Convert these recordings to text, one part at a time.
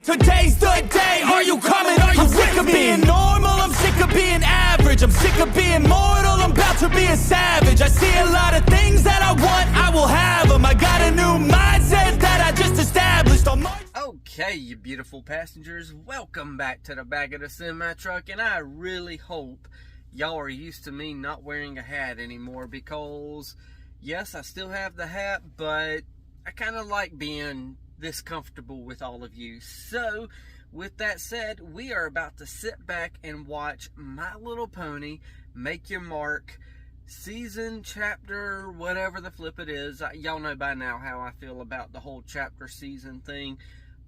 Today's the day, are you coming, are you I'm sick of being normal, I'm sick of being average, I'm sick of being mortal, I'm about to be a savage. I see a lot of things that I want, I will have them. I got a new mindset that I just established on my... Okay, you beautiful passengers, welcome back to the back of the semi-truck, and I really hope y'all are used to me not wearing a hat anymore, because yes, I still have the hat, but I kind of like being this comfortable with all of you. So with that said, we are about to sit back and watch My Little Pony Make Your Mark season, chapter, whatever the flip it is. Y'all know by now how I feel about the whole chapter season thing,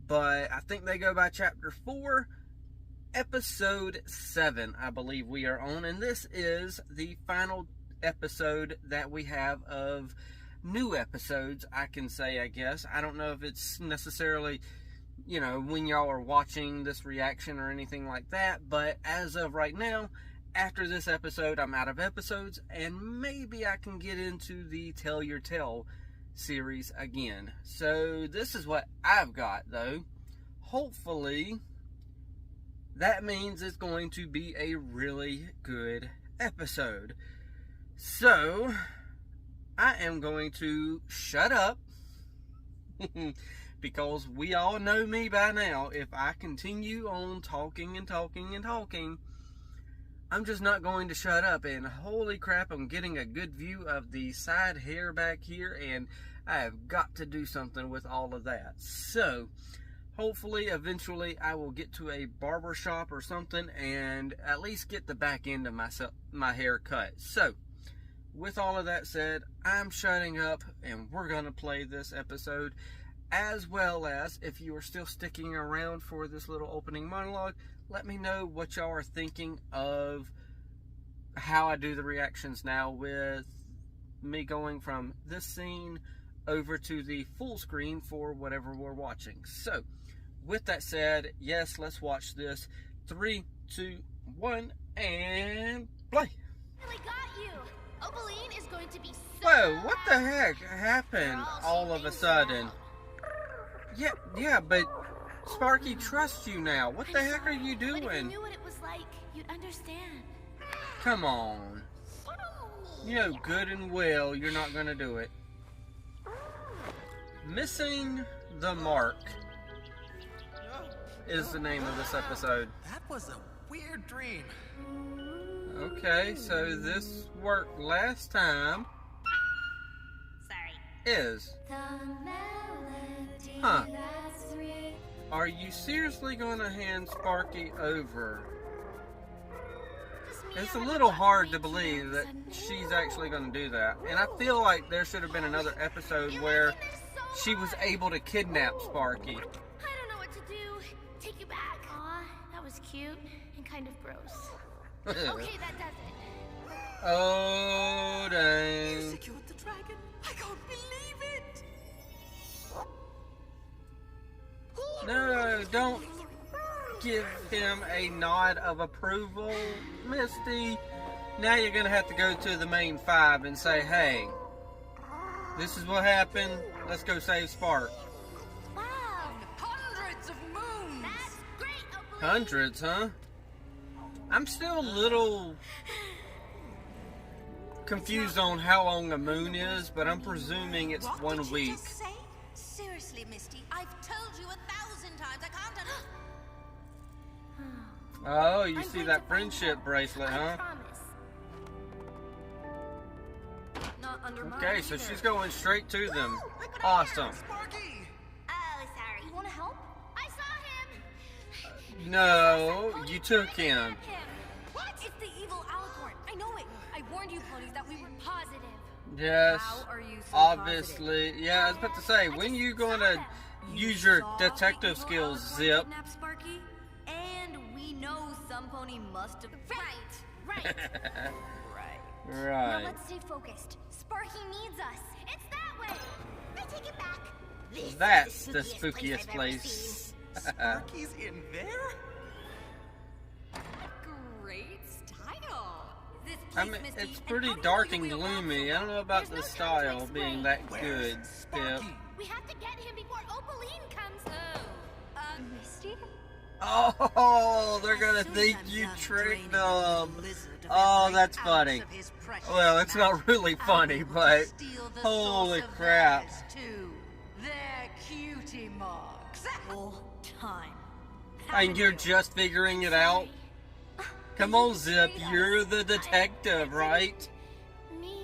but I think they go by chapter 4, episode 7, I believe we are on, and this is the final episode that we have of new episodes, I can say, I guess. I don't know if it's necessarily, you know, when y'all are watching this reaction or anything like that, but as of right now, after this episode, I'm out of episodes, and maybe I can get into the Tell Your Tale series again. So this is what I've got, though. Hopefully, that means it's going to be a really good episode. So I am going to shut up because we all know me by now. If I continue on talking and talking and talking, I'm just not going to shut up. And holy crap, I'm getting a good view of the side hair back here, and I have got to do something with all of that. So hopefully eventually I will get to a barber shop or something and at least get the back end of my hair cut. So with all of that said, I'm shutting up, and we're going to play this episode, as well as, if you are still sticking around for this little opening monologue, let me know what y'all are thinking of how I do the reactions now, with me going from this scene over to the full screen for whatever we're watching. So, with that said, yes, let's watch this. 3, 2, 1, and play! Really got you. Opaline is going to be so Whoa, what the heck happened all of a sudden? Yeah, but Sparky trusts you now. What the heck are you doing? But if you knew what it was like, you'd understand. Come on. You know good and well you're not going to do it. Missing the Mark is the name of this episode. That was a weird dream. Okay, so this worked last time. Sorry. Is. Huh. Are you seriously going to hand Sparky over? It's a little hard to believe that she's actually going to do that. And I feel like there should have been another episode where she was able to kidnap Sparky. I don't know what to do. Take you back. Aw, that was cute and kind of gross. Okay, that does it. Oh, dang. You secured the dragon? I can't believe it! No, don't give him a nod of approval, Misty. Now you're going to have to go to the main 5 and say, hey, this is what happened. Let's go save Spark. Wow. Hundreds of moons! That's great, Opaline. Hundreds, huh? I'm still a little confused on how long a moon is, but I'm presuming it's What 1 did you week. just say? Seriously, Misty, I've told you 1,000 times. I can't Oh, you I'm see going that to find friendship out. bracelet, I huh? promise. Not under Okay, so she's going straight to them. Awesome. Sparky! Oh, sorry. You want to help? I saw him. No, you took him. What? It's the evil alicorn. I know it. I warned you ponies that we were positive. Yes, How are you so obviously. Yeah, I was about to say, when you going to use your detective evil skills, alicorn Zip? kidnapped Sparky, and we know some pony must have. Right. Right. Now Right. let's stay focused. Sparky needs us. It's that way. I take it back. This That's is the I've spookiest ever place. seen. Sparky's in there? Great style. This I place, mean, Misty, it's and pretty how do you dark know and we allowed gloomy. so I don't know about There's the no time to style being explain. that Where's good, Zip. Sparky? We have to get him before Opaline comes. Oh, Misty? Oh, they're gonna think you tricked them. Oh, that's funny. Well, it's not really funny, but holy crap. They're cutie marks. All time. And you're just figuring it out? Come on, Zip, you're the detective, right? Me?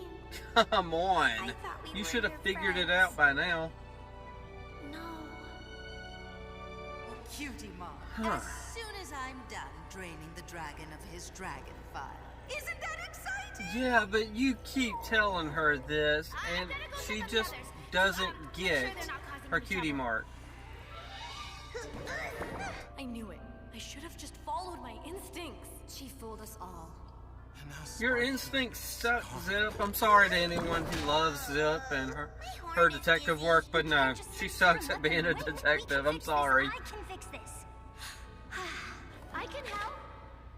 Come on. You should have figured it out by now. No. Cutie mark. Huh. As soon as I'm done draining the dragon of his dragon fire. Isn't that exciting? Yeah, but you keep telling her this, and she just doesn't get her cutie mark. I knew it. I should have just followed my instincts. She fooled us all. Your instincts suck, Zip. I'm sorry to anyone who loves Zip and her detective work, but no, she sucks at being a detective. I'm sorry. I can fix this. I can help.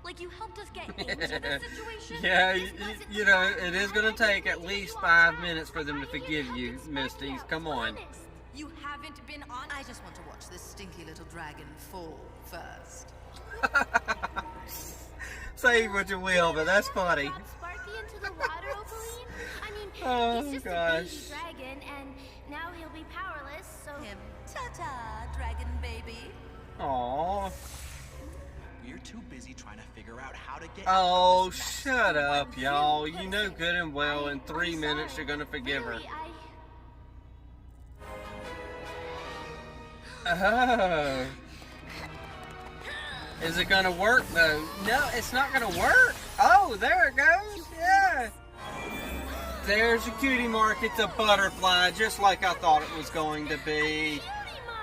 Like you helped us get into this situation? Yeah, you know, it is going to take at least 5 minutes for them to forgive you, Misty. Come on. You haven't been on. I just want to watch this stinky little dragon fall first. Say what you will, but that's funny. Drop Sparky into the water, Opaline? I mean, Oh, he's just gosh. a baby dragon, and now he'll be powerless, so... Him. Ta-ta, dragon baby. Aww. We're too busy trying to figure out how to get Oh, out of this mess. shut up, y'all. You know good and well in 3 minutes you're going to forgive her. Really, Oh. Is it gonna work though? No, it's not gonna work. Oh, there it goes. Yeah. There's a cutie mark. It's a butterfly, just like I thought it was going to be.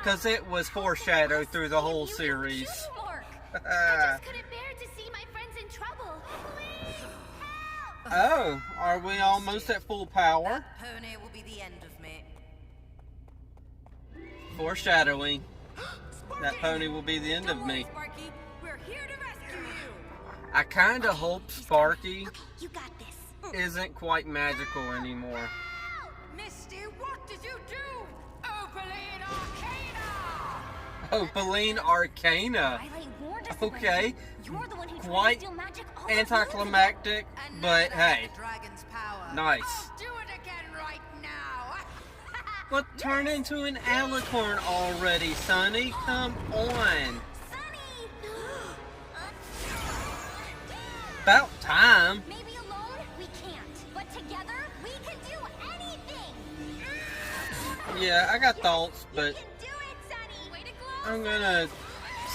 Because it was foreshadowed through the whole series. I just couldn't bear to see my friends in trouble. Please, help! Oh, are we almost at full power? Pony will be the end of me. Foreshadowing. That pony will be the end of me. Sparky, we're here to rescue you. I kind of hope Sparky Okay, you got this. isn't quite magical anymore. Misty, what did you do? Opaline Arcana! Opaline Arcana. Twilight warned us Okay. about it. You're the one who tried Quite to steal magic all those anticlimactic, And but now that's hey, the dragon's power. nice. Do it again right now. But turn into an alicorn already, Sonny. Come on. Sunny! About time. Maybe alone we can't, but together we can do anything. Yeah, I got thoughts, but You can do it, Sunny. Way to glow. I'm gonna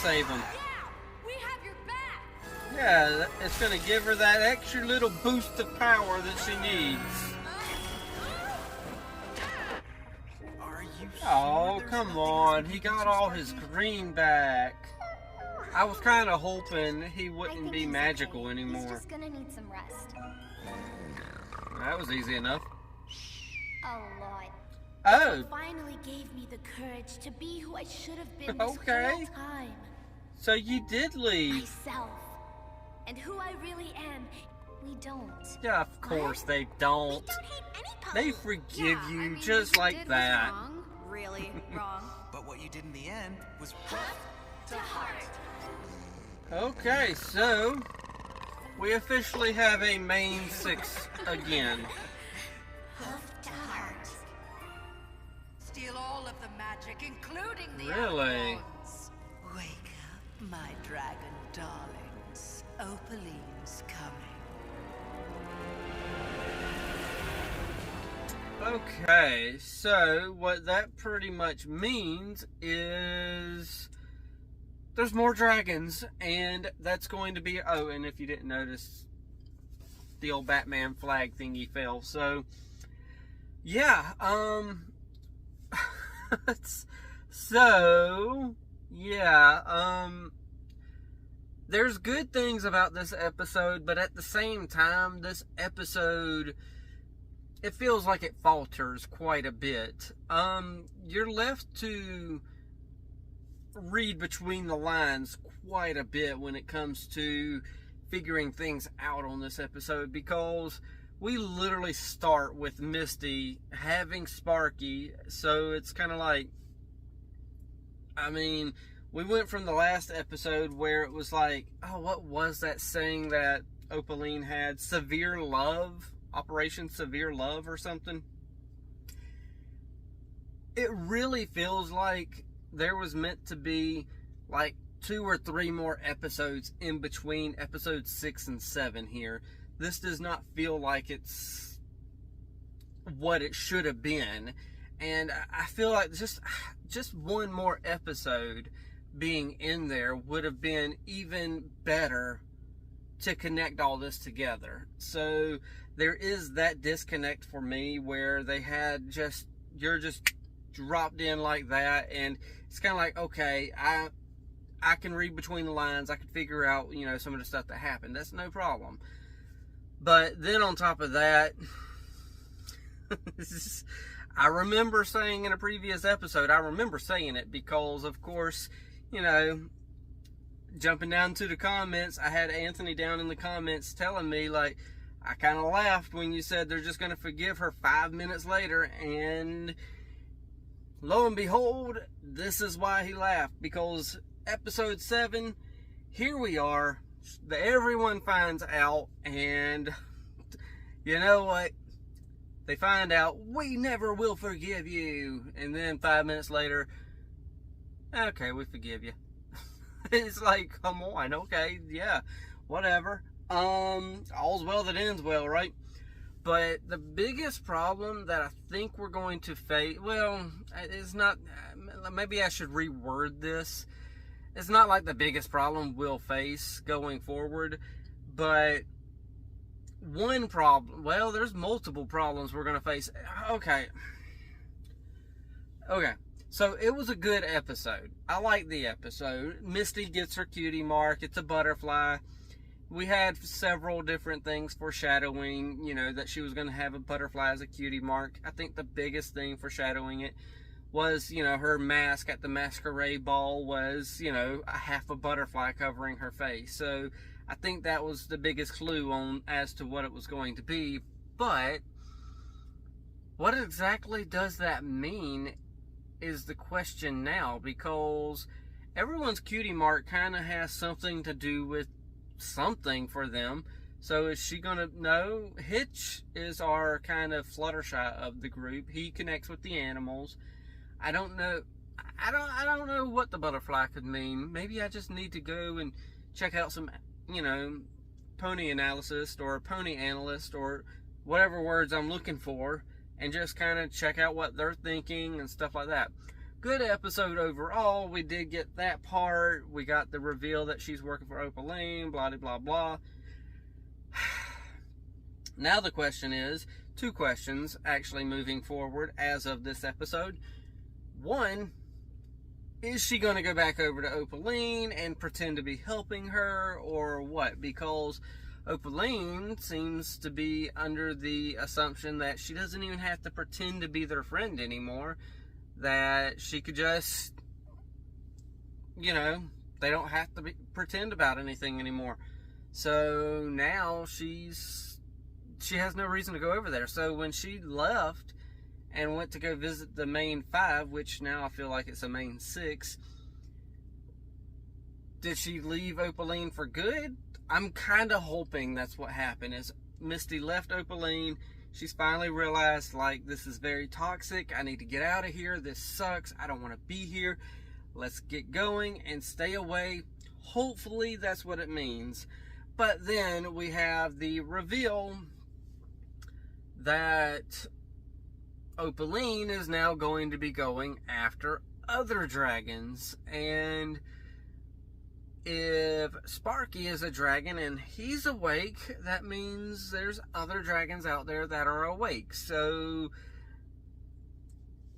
save them. Yeah, we have your back. Yeah, it's gonna give her that extra little boost of power that she needs. Are you Oh, sure there's come nothing on. else He we can got do, all his Sparky? green back. I was kind of hoping he I wouldn't think be he's magical okay. anymore. He's just gonna need some rest. That was easy enough. A lot. Oh, Finally gave me the courage to be who I should have been this Okay. whole time. so you did leave. Myself. And who I really am, we don't. Yeah, of course they don't. Don't hate any They pony. forgive Yeah, you I mean, just what you like did was that. wrong. Really wrong. But what you did in the end was To heart. Okay, so we officially have a main six again. To heart. Steal all of the magic, including the Really? alicorns. Wake up, my dragon darlings. Opaline's coming. Okay, so what that pretty much means is there's more dragons, and that's going to be, oh, and if you didn't notice, the old Batman flag thingy fell. So yeah, so yeah, there's good things about this episode, but at the same time, this episode, it feels like it falters quite a bit. You're left to read between the lines quite a bit when it comes to figuring things out on this episode, because we literally start with Misty having Sparky, so it's kind of like, I mean, we went from the last episode where it was like, oh, what was that saying that Opaline had? Severe Love? Operation Severe Love or something? It really feels like there was meant to be like 2 or 3 more episodes in between episodes 6 and 7 here. This does not feel like it's what it should have been. And I feel like just one more episode being in there would have been even better to connect all this together. So there is that disconnect for me where they had you're just dropped in like that, and it's kind of like, okay, I can read between the lines, I can figure out, you know, some of the stuff that happened. That's no problem. But then on top of that, I remember saying in a previous episode, I remember saying it because, of course, you know, jumping down to the comments, I had Anthony down in the comments telling me, like, I kind of laughed when you said they're just going to forgive her 5 minutes later, and lo and behold, this is why he laughed, because episode 7, here we are, everyone finds out, and you know what, they find out, we never will forgive you, and then 5 minutes later, okay, we forgive you. It's like, come on, okay, yeah, whatever, all's well that ends well, right? But the biggest problem that I think we're going to face, well, it's not, maybe I should reword this. It's not like the biggest problem we'll face going forward, but one problem, well, there's multiple problems we're going to face. Okay, so it was a good episode. I like the episode. Misty gets her cutie mark. It's a butterfly. We had several different things foreshadowing, you know, that she was going to have a butterfly as a cutie mark. I think the biggest thing foreshadowing it was, you know, her mask at the masquerade ball was, you know, a half a butterfly covering her face. So I think that was the biggest clue on as to what it was going to be. But what exactly does that mean is the question now, because everyone's cutie mark kind of has something to do with something for them. So is she gonna know? Hitch is our kind of Fluttershy of the group. He connects with the animals. I don't know. I don't know what the butterfly could mean. Maybe I just need to go and check out some, you know, pony analysis or pony analyst or whatever words I'm looking for, and just kind of check out what they're thinking and stuff like that. Good episode overall. We did get that part. We got the reveal that she's working for Opaline, blah, blah, blah. Now the question is, 2 questions actually moving forward as of this episode. One, is she going to go back over to Opaline and pretend to be helping her, or what? Because Opaline seems to be under the assumption that she doesn't even have to pretend to be their friend anymore. That she could just, you know, they don't have to pretend about anything anymore. So now she has no reason to go over there. So when she left and went to go visit the main 5, which now I feel like it's a main 6, did she leave Opaline for good? I'm kind of hoping that's what happened, is Misty left Opaline. She's finally realized, like, this is very toxic. I need to get out of here. This sucks. I don't want to be here. Let's get going and stay away. Hopefully that's what it means. But then we have the reveal that Opaline is now going to be going after other dragons. And if Sparky is a dragon and he's awake, that means there's other dragons out there that are awake. So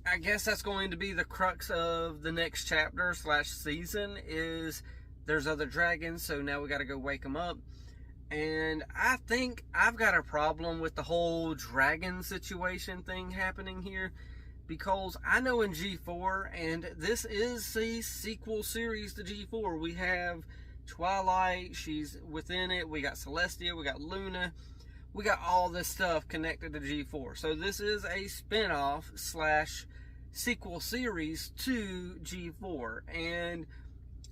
I guess that's going to be the crux of the next chapter / season, is there's other dragons, so now we got to go wake them up. And I think I've got a problem with the whole dragon situation thing happening here, because I know in G4, and this is the sequel series to G4, we have Twilight, she's within it, we got Celestia, we got Luna, we got all this stuff connected to G4. So this is a spin-off / sequel series to G4, and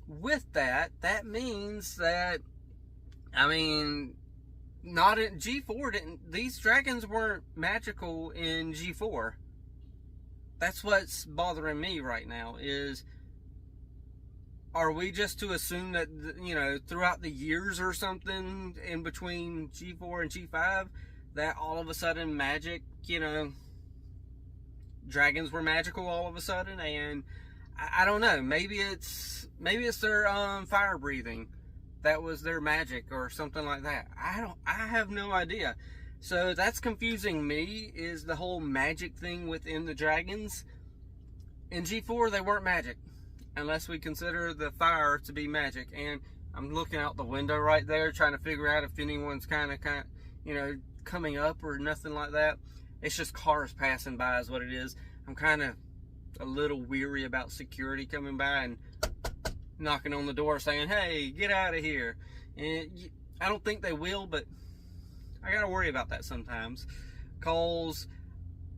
with that, that means that, I mean, not in G4, these dragons weren't magical in G4. That's what's bothering me right now, is, are we just to assume that, you know, throughout the years or something in between G4 and G5, that all of a sudden magic, you know, dragons were magical all of a sudden? And I don't know, maybe it's their fire breathing that was their magic or something like that. I have no idea. So that's confusing me, is the whole magic thing within the dragons. In G4 they weren't magic, unless we consider the fire to be magic. And I'm looking out the window right there trying to figure out if anyone's kind of you know, coming up or nothing like that. It's just cars passing by is what it is. I'm kind of a little weary about security coming by and knocking on the door saying, hey, get out of here. And I don't think they will, but I gotta worry about that sometimes, cause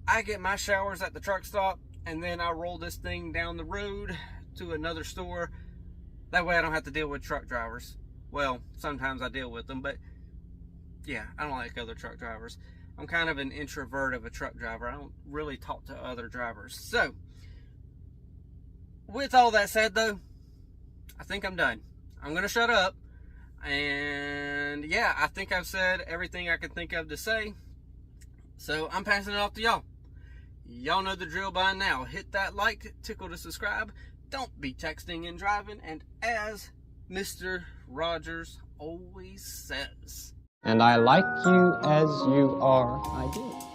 I get my showers at the truck stop and then I roll this thing down the road to another store. That way I don't have to deal with truck drivers. Well, sometimes I deal with them, but yeah, I don't like other truck drivers. I'm kind of an introvert of a truck driver. I don't really talk to other drivers. So, with all that said though, I think I'm done. I'm gonna shut up. And yeah, I think I've said everything I can think of to say. So I'm passing it off to y'all. Y'all know the drill by now. Hit that like, tickle to subscribe. Don't be texting and driving. And as Mr. Rogers always says, And I like you as you are, I do.